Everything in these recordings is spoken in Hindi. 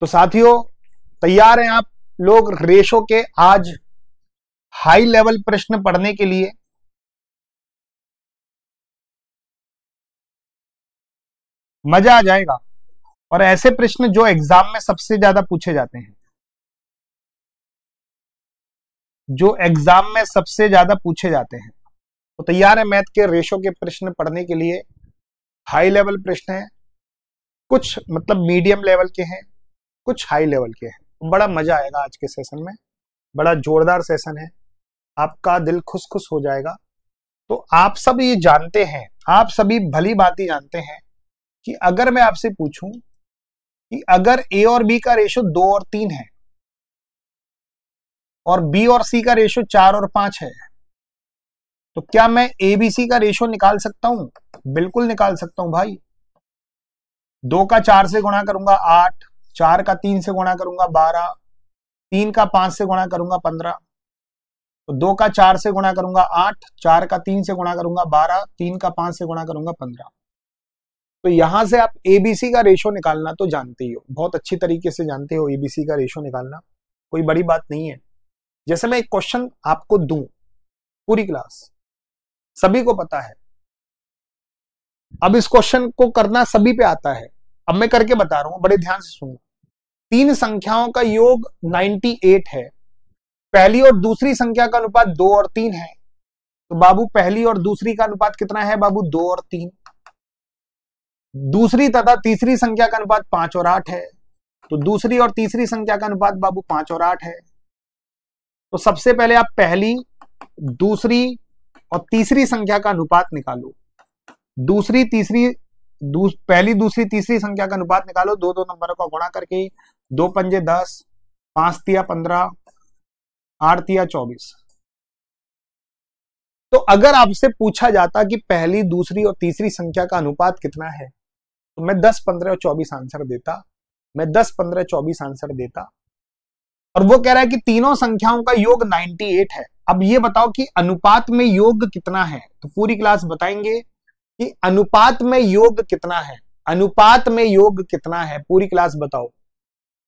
तो साथियों, तैयार हैं आप लोग रेशो के आज हाई लेवल प्रश्न पढ़ने के लिए? मजा आ जाएगा। और ऐसे प्रश्न जो एग्जाम में सबसे ज्यादा पूछे जाते हैं, जो एग्जाम में सबसे ज्यादा पूछे जाते हैं। तो तैयार है मैथ के रेशो के प्रश्न पढ़ने के लिए? हाई लेवल प्रश्न है, कुछ मतलब मीडियम लेवल के हैं, कुछ हाई लेवल के हैं। बड़ा मजा आएगा आज के सेशन में, बड़ा जोरदार सेशन है, आपका दिल खुश खुश हो जाएगा। तो आप सब ये जानते हैं, आप सभी भली भांति जानते हैं कि अगर मैं आपसे पूछूं कि अगर ए और बी का रेशो 2 और 3 है और बी और सी का रेशो 4 और 5 है, तो क्या मैं ए बी सी का रेशो निकाल सकता हूं? बिल्कुल निकाल सकता हूं भाई। 2 का 4 से गुणा करूंगा 8, 4 का 3 से गुणा करूंगा 12, 3 का 5 से गुणा करूंगा 15। तो 2 का 4 से गुणा करूंगा 8, 4 का 3 से गुणा करूंगा 12, 3 का 5 से गुणा करूंगा 15। तो यहां से आप एबीसी का रेशो निकालना तो जानते ही हो, बहुत अच्छी तरीके से जानते हो एबीसी का रेशो निकालना, कोई बड़ी बात नहीं है। जैसे मैं एक क्वेश्चन आपको दूं, पूरी क्लास सभी को पता है, अब इस क्वेश्चन को करना सभी पे आता है, अब मैं करके बता रहा हूं, बड़े ध्यान से सुनना। 3 संख्याओं का योग 98 है, पहली और दूसरी संख्या का अनुपात 2 और 3 है, तो बाबू पहली और दूसरी का अनुपात कितना है बाबू? 2 और 3। दूसरी तथा तीसरी संख्या का अनुपात 5 और 8 है, तो दूसरी और तीसरी संख्या का अनुपात बाबू 5 और 8 है। तो सबसे पहले आप पहली, दूसरी और तीसरी संख्या का अनुपात निकालो। पहली दूसरी तीसरी संख्या का अनुपात निकालो, दो नंबरों का गुणा करके। 2 पंजे 10, 5 तिया 15, 8 तिया 24। तो अगर आपसे पूछा जाता कि पहली, दूसरी और तीसरी संख्या का अनुपात कितना है, तो मैं 10, 15 और 24 आंसर देता, मैं 10, 15, 24 आंसर देता। और वो कह रहा है कि तीनों संख्याओं का योग 98 है। अब ये बताओ कि अनुपात में योग कितना है? तो पूरी क्लास बताएंगे कि अनुपात में योग कितना है, अनुपात में योग कितना है, पूरी क्लास बताओ।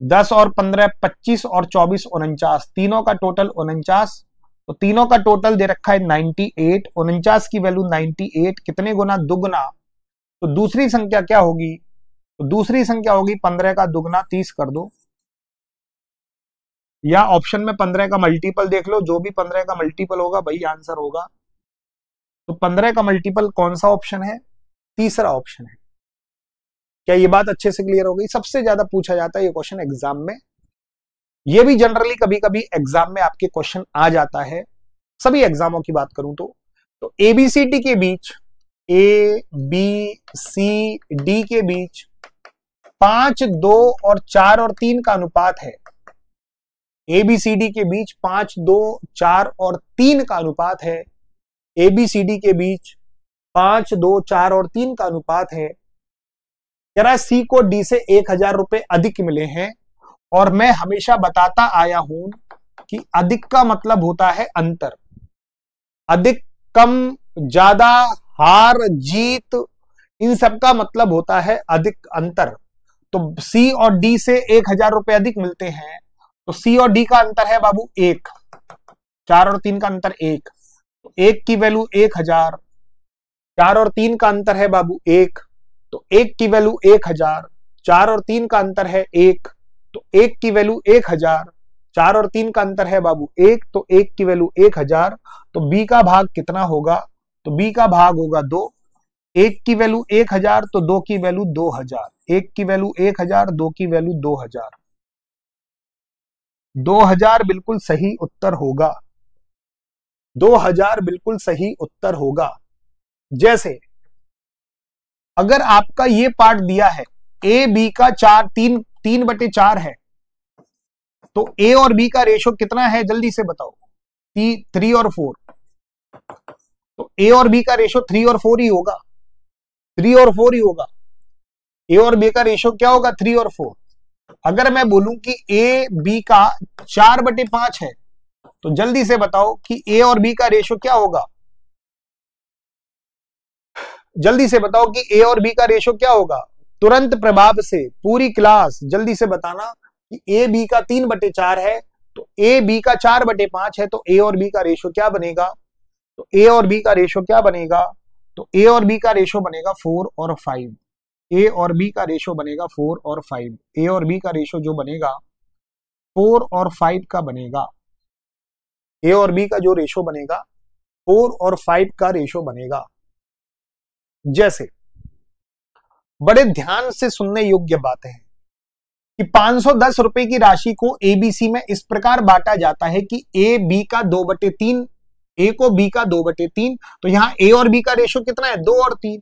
10 और 15 25 और 24 49, तीनों का टोटल 49। तो तीनों का टोटल दे रखा है 98, 49 की वैल्यू 98, कितने गुना? दुगुना। तो दूसरी संख्या क्या होगी? तो दूसरी संख्या होगी 15 का दुगना, 30 कर दो, या ऑप्शन में 15 का मल्टीपल देख लो, जो भी 15 का मल्टीपल होगा वही आंसर होगा। तो 15 का मल्टीपल कौन सा ऑप्शन है? तीसरा ऑप्शन है। क्या ये बात अच्छे से क्लियर हो गई? सबसे ज्यादा पूछा जाता है ये क्वेश्चन एग्जाम में, ये भी जनरली कभी कभी एग्जाम में आपके क्वेश्चन आ जाता है, सभी एग्जामों की बात करूं तो एबीसीडी के बीच, ए बी सी डी के बीच 5, 2 और 4 और 3 का अनुपात है। एबीसीडी के बीच 5, 2, 4 और 3 का अनुपात है। एबीसीडी के बीच 5, 2, 4 और 3 का अनुपात है। कह रहा है सी को डी से 1000 रुपए अधिक मिले हैं, और मैं हमेशा बताता आया हूं कि अधिक का मतलब होता है अंतर, अधिक, कम, ज्यादा, हार, जीत, इन सब का मतलब होता है अधिक, अंतर। तो सी और डी से 1000 रुपए अधिक मिलते हैं, तो सी और डी का अंतर है बाबू 1, 4 और 3 का अंतर 1, तो 1 की वैल्यू 1000, 4 और 3 का अंतर है बाबू 1, तो 1 की वैल्यू 1000, 4 और 3 का अंतर है 1, तो 1 की वैल्यू 1000, 4 और 3 का अंतर है बाबू 1, तो 1 की वैल्यू 1000। तो बी का भाग कितना होगा? तो बी का भाग होगा 2, 1 की वैल्यू 1000, तो 2 की वैल्यू 2000, 1 की वैल्यू 1000, 2 की वैल्यू 2000, 2000 बिल्कुल सही उत्तर होगा, 2000 बिल्कुल सही उत्तर होगा। जैसे अगर आपका ये पार्ट दिया है, ए बी का 3/4 है, तो ए और बी का रेशो कितना है जल्दी से बताओ? 3 और 4, तो ए और बी का रेशो 3 और 4 ही होगा, 3 और 4 ही होगा। ए और बी का रेशो क्या होगा? 3 और 4। अगर मैं बोलूं कि ए बी का 4/5 है, तो जल्दी से बताओ कि ए और बी का रेशो क्या होगा? जल्दी से बताओ कि ए और बी का रेशो क्या होगा? तुरंत प्रभाव से पूरी क्लास जल्दी से बताना, कि ए बी का 3/4 है, तो ए बी का 4/5 है, तो ए और बी का रेशो क्या बनेगा? तो ए और बी का रेशो क्या बनेगा? तो ए और बी का रेशो बनेगा 4 और 5। ए और बी का रेशो बनेगा 4 और 5। ए और बी का रेशो जो बनेगा 4 और 5 का बनेगा। ए और बी का जो रेशो बनेगा 4 और 5 का रेशो बनेगा। जैसे बड़े ध्यान से सुनने योग्य बात है कि 510 रुपए की राशि को एबीसी में इस प्रकार बांटा जाता है कि ए बी का 2/3, ए को बी का 2/3, तो यहां ए और बी का रेशो कितना है? 2 और 3।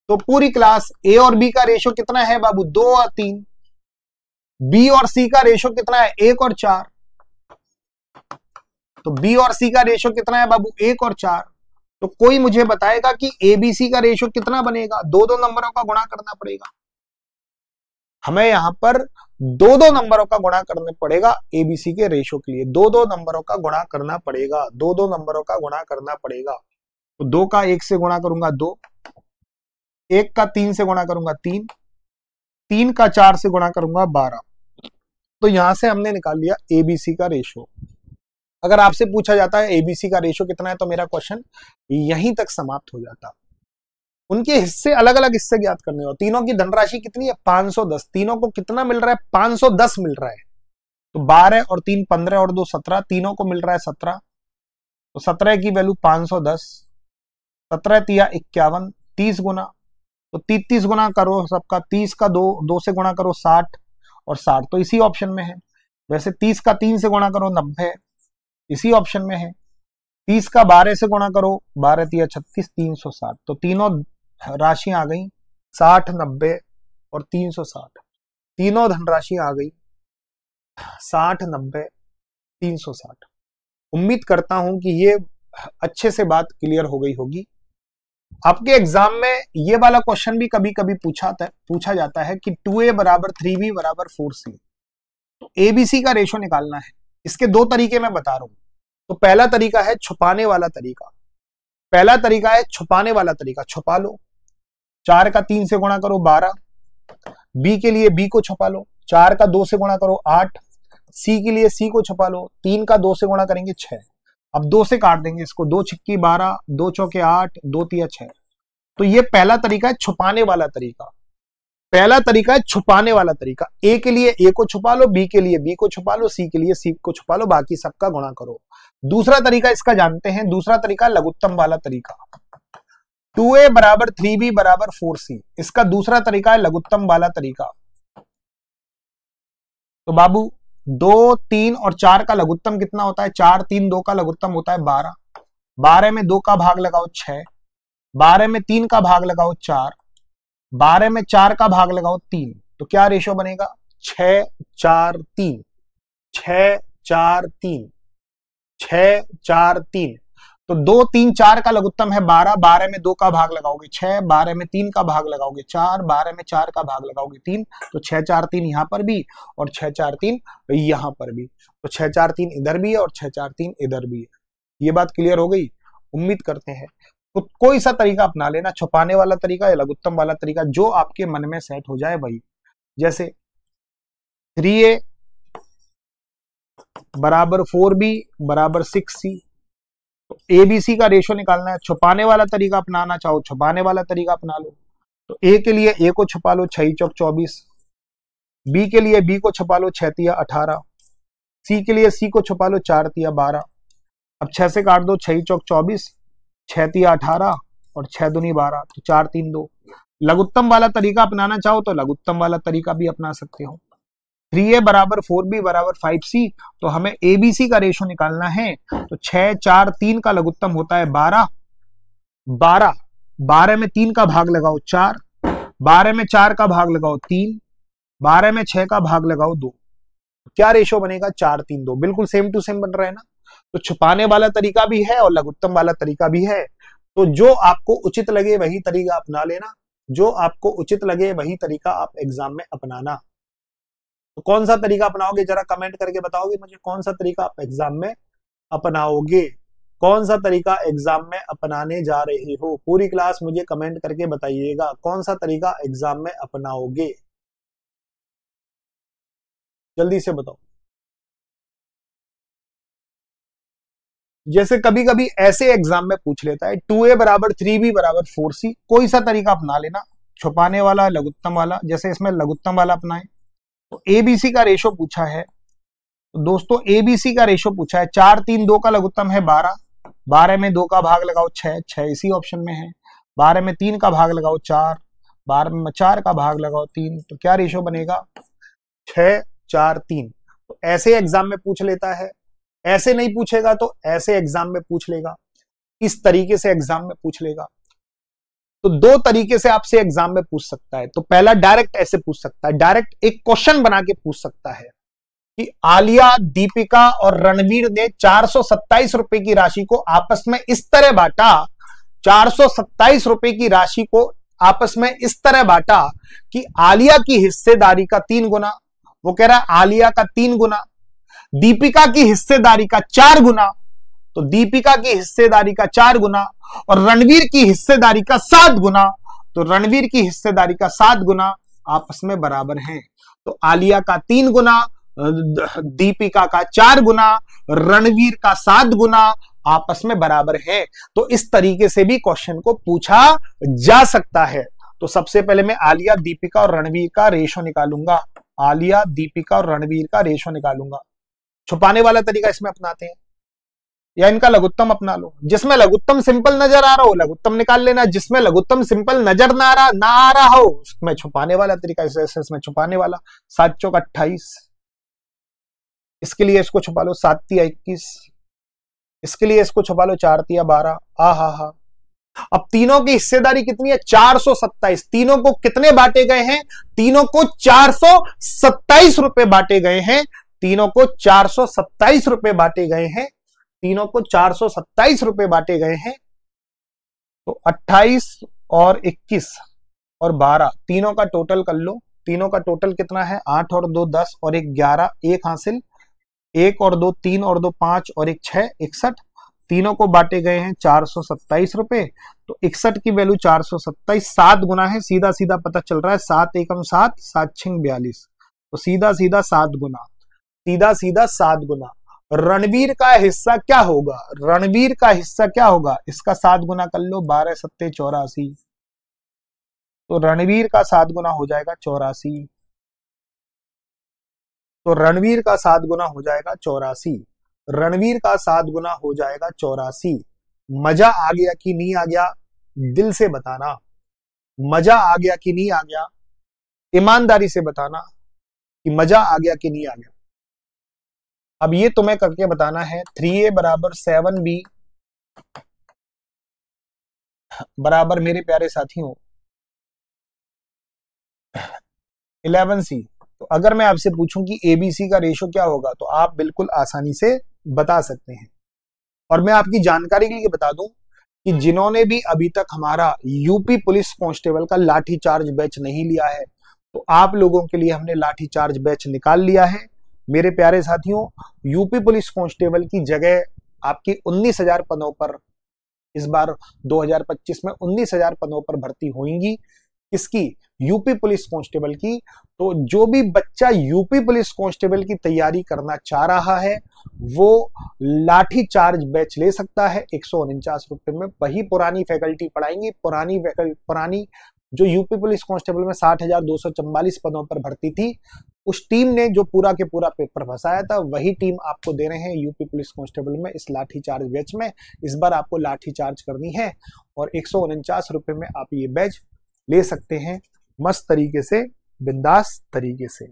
तो पूरी क्लास ए और बी का रेशो कितना है बाबू? 2 और 3। बी और सी का रेशो कितना है? 1 और 4। तो बी और सी का रेशो कितना है बाबू? 1 और 4। तो कोई मुझे बताएगा कि एबीसी का रेशो कितना बनेगा? दो दो नंबरों का गुणा करना पड़ेगा। हमें यहां पर दो दो नंबरों का गुणा करना पड़ेगा एबीसी के रेशो के लिए। दो दो नंबरों का गुणा करना पड़ेगा, दो दो नंबरों का गुणा करना पड़ेगा। तो 2 का 1 से गुणा करूंगा 2, 1 का 3 से गुणा करूंगा 3, 3 का 4 से गुणा करूंगा 12। तो यहां से हमने निकाल लिया एबीसी का रेशो। अगर आपसे पूछा जाता है एबीसी का रेशो कितना है, तो मेरा क्वेश्चन यहीं तक समाप्त हो जाता। उनके हिस्से अलग अलग हिस्से ज्ञात करने हो। तीनों की धनराशि कितनी है? 510। तीनों को कितना मिल रहा है? 510 मिल रहा है। तो 12 और 3 15 और 2 17, तीनों को मिल रहा है 17। तो 17 की वैल्यू 510, 17 तिया 51, 30 गुना, तो 33 गुना करो सबका, 30 का 2 से गुणा करो 60, और 60 तो इसी ऑप्शन में है। वैसे 30 का 3 से गुणा करो 90, इसी ऑप्शन में है। 30 का 12 से गुणा करो, 12 तिया 36, 360। तो तीनों राशियां आ गई 60, 90 और 360। तीनों धनराशि आ गई 60, 90, 360। उम्मीद करता हूं कि ये अच्छे से बात क्लियर हो गई होगी। आपके एग्जाम में ये वाला क्वेश्चन भी कभी कभी पूछा जाता है कि 2a बराबर 3b बराबर 4c। तो एबीसी का रेशो निकालना है। इसके दो तरीके मैं बता रहा हूं। तो पहला तरीका है छुपाने वाला तरीका। पहला तरीका है छुपाने वाला तरीका। छुपा लो, 4 का 3 से गुणा करो 12। बी के लिए बी को छुपा लो, 4 का 2 से गुणा करो 8। सी के लिए सी को छुपा लो, 3 का 2 से गुणा करेंगे 6। अब 2 से काट देंगे इसको, 2 छिक्की 12, 2 चौके 8, 2 तिया 6। तो ये पहला तरीका है छुपाने वाला तरीका। पहला तरीका है छुपाने वाला तरीका। ए के लिए ए को छुपा लो, बी के लिए बी को छुपा लो, सी के लिए सी को छुपा लो, बाकी सबका गुणा करो। दूसरा तरीका इसका जानते हैं। दूसरा तरीका लघुत्तम वाला तरीका। 2a बराबर 3b बराबर 4c, इसका दूसरा तरीका है लघुत्तम वाला तरीका। तो बाबू 2, 3 और 4 का लघुत्तम कितना होता है? 4, 3, 2 का लघुत्तम होता है 12। 12 में 2 का भाग लगाओ 6, 12 में 3 का भाग लगाओ 4, 12 में 4 का भाग लगाओ 3। तो क्या रेशो बनेगा? 6, 4, 3, 6, 4, 3, 6, 4, 3। तो 2, 3, 4 का लघुत्तम है 12। 12 में 2 का भाग लगाओगे 6, 12 में 3 का भाग लगाओगे 4, 12 में 4 का भाग लगाओगे 3। तो 6, 4, 3 यहां पर भी और 6, 4, 3 यहां पर भी। तो 6, 4, 3 इधर भी है और 6, 4, 3 इधर भी है। ये बात क्लियर हो गई? उम्मीद करते हैं। तो कोई सा तरीका अपना लेना, छुपाने वाला तरीका या लघुत्तम वाला तरीका, जो आपके मन में सेट हो जाए वही। जैसे 3a बराबर 4b बराबर 6c। तो एबीसी का रेशो निकालना है। छुपाने वाला तरीका अपनाना चाहो छुपाने वाला तरीका अपना लो। तो ए के लिए ए को छुपा लो, 6 चौक 24। बी के लिए बी को छुपा लो, 6 तिया 18। सी के लिए सी को छुपा लो, 4 तिया 12। अब 6 से काट दो, 6 चौक 24, 6 तिया 18 और 6 दूनी 12। तो 4, 3, 2। लघुत्तम वाला तरीका अपनाना चाहो तो लघुत्तम वाला तरीका भी अपना सकते हो। 3a बराबर 4b बराबर 5c। तो हमें एबीसी का रेशो निकालना है। तो 6, 4, 3 का लघुत्तम होता है 12। 12, 12 में 3 का भाग लगाओ 4, 12 में 4 का भाग लगाओ 3, 12 में 6 का भाग लगाओ 2। क्या रेशो बनेगा? 4, 3, 2। बिल्कुल सेम टू सेम बन रहा है ना। तो छुपाने वाला तरीका भी है और लघुत्तम वाला तरीका भी है। तो जो आपको उचित लगे वही तरीका अपना लेना। जो आपको उचित लगे वही तरीका आप एग्जाम में अपनाना। तो कौन सा तरीका अपनाओगे जरा कमेंट करके बताओगे मुझे, कौन सा तरीका आप एग्जाम में अपनाओगे? कौन सा तरीका एग्जाम में अपनाने जा रहे हो? पूरी क्लास मुझे कमेंट करके बताइएगा कौन सा तरीका एग्जाम में अपनाओगे। जल्दी से बताओ। जैसे कभी कभी ऐसे एग्जाम में पूछ लेता है 2a बराबर 3b बराबर 4c, कोई सा तरीका अपना लेना, छुपाने वाला लघुत्तम वाला। जैसे इसमें लघुत्तम वाला अपनाए तो एबीसी का रेशो पूछा है, तो दोस्तों एबीसी का रेशो पूछा है, 4 3 2 का लघुत्तम है 12, 12 में 2 का भाग लगाओ 6, 6 इसी ऑप्शन में है, 12 में 3 का भाग लगाओ 4, 12 में 4 का भाग लगाओ 3, तो क्या रेशो बनेगा 6 4 3। तो ऐसे एग्जाम में पूछ लेता है, ऐसे नहीं पूछेगा तो ऐसे एग्जाम में पूछ लेगा, इस तरीके से एग्जाम में पूछ लेगा। तो दो तरीके से आपसे एग्जाम में पूछ सकता है। तो पहला डायरेक्ट ऐसे पूछ सकता है, डायरेक्ट एक क्वेश्चन बना के पूछ सकता है कि आलिया, दीपिका और रणवीर ने 427 रुपए की राशि को आपस में इस तरह बांटा, 427 रुपए की राशि को आपस में इस तरह बांटा कि आलिया की हिस्सेदारी का 3 गुना, वो कह रहा है आलिया का 3 गुना, दीपिका की हिस्सेदारी का 4 गुना, तो दीपिका की हिस्सेदारी का 4 गुना, और रणवीर की हिस्सेदारी का 7 गुना, तो रणवीर की हिस्सेदारी का 7 गुना आपस में बराबर हैं। तो आलिया का 3 गुना, दीपिका का 4 गुना, रणवीर का 7 गुना आपस में बराबर है। तो इस तरीके से भी क्वेश्चन को पूछा जा सकता है। तो सबसे पहले मैं आलिया, दीपिका और रणवीर का रेशो निकालूंगा, आलिया, दीपिका और रणवीर का रेशो निकालूंगा। छुपाने वाला तरीका इसमें अपनाते हैं या इनका लघुत्तम अपना लो। जिसमें लघुत्तम सिंपल नजर आ रहा हो लघुत्तम निकाल लेना, जिसमें लघुत्तम सिंपल नजर ना आ रहा हो उसमें छुपाने वाला तरीका, इसमें छुपाने वाला। 7 चौक 28, इसके लिए इसको छुपा लो 7 तिया 21, इसके लिए इसको छुपा लो 4 तिया 12। हा। अब तीनों की हिस्सेदारी कितनी है 427, तीनों को कितने बांटे गए हैं, तीनों को 427 रुपए बांटे गए हैं, तीनों को 427 रुपए बांटे गए हैं, तीनों को 427 रुपए बांटे गए हैं। तो 28 और 21 और 12 तीनों का टोटल कर लो, तीनों का टोटल कितना है 8 और 2 10 और 1 11, 1 हासिल, 1 और 2 3 और 2 5 और 1 6 61, तीनों को बांटे गए हैं 427 रुपए। तो 61 की वैल्यू 427, 7 गुना है, सीधा सीधा पता चल रहा है 7 एकम 7, 7 छिंग 42, तो सीधा सीधा 7 गुना, सीधा सीधा 7 गुना। रणवीर का हिस्सा क्या होगा, रणवीर का हिस्सा क्या होगा, इसका 7 गुना कर लो, 12 सत्ते 84, तो रणवीर का 7 गुना हो जाएगा 84, तो रणवीर का 7 गुना हो जाएगा 84, रणवीर का 7 गुना हो जाएगा 84। मजा आ गया कि नहीं आ गया, दिल से बताना, मजा आ गया कि नहीं आ गया, ईमानदारी से बताना कि मजा आ गया कि नहीं आ गया। अब ये तुम्हें करके बताना है 3a बराबर 7b बराबर मेरे प्यारे साथियों 11c। तो अगर मैं आपसे पूछूं कि एबीसी का रेशो क्या होगा तो आप बिल्कुल आसानी से बता सकते हैं। और मैं आपकी जानकारी के लिए बता दूं कि जिन्होंने भी अभी तक हमारा यूपी पुलिस कांस्टेबल का लाठी चार्ज बैच नहीं लिया है तो आप लोगों के लिए हमने लाठी चार्ज बैच निकाल लिया है। मेरे प्यारे साथियों, यूपी पुलिस कांस्टेबल की जगह आपकी 19,000 पदों पर इस बार 2025 में 19,000 पदों पर भर्ती होंगी। किसकी, यूपी पुलिस कांस्टेबल की। तो जो भी बच्चा यूपी पुलिस कांस्टेबल की तैयारी करना चाह रहा है वो लाठी चार्ज बैच ले सकता है 149 रुपए में। वही पुरानी फैकल्टी पढ़ाएंगी, पुरानी जो यूपी पुलिस कांस्टेबल में 60,244 पदों पर भर्ती थी, उस टीम ने जो पूरा के पूरा पेपर फंसाया था वही टीम आपको दे रहे हैं यूपी पुलिस कांस्टेबल में इस लाठी चार्ज बैच में। इस बार आपको लाठी चार्ज करनी है और 149 रुपए में आप ये बैच ले सकते हैं मस्त तरीके से, बिंदास तरीके से।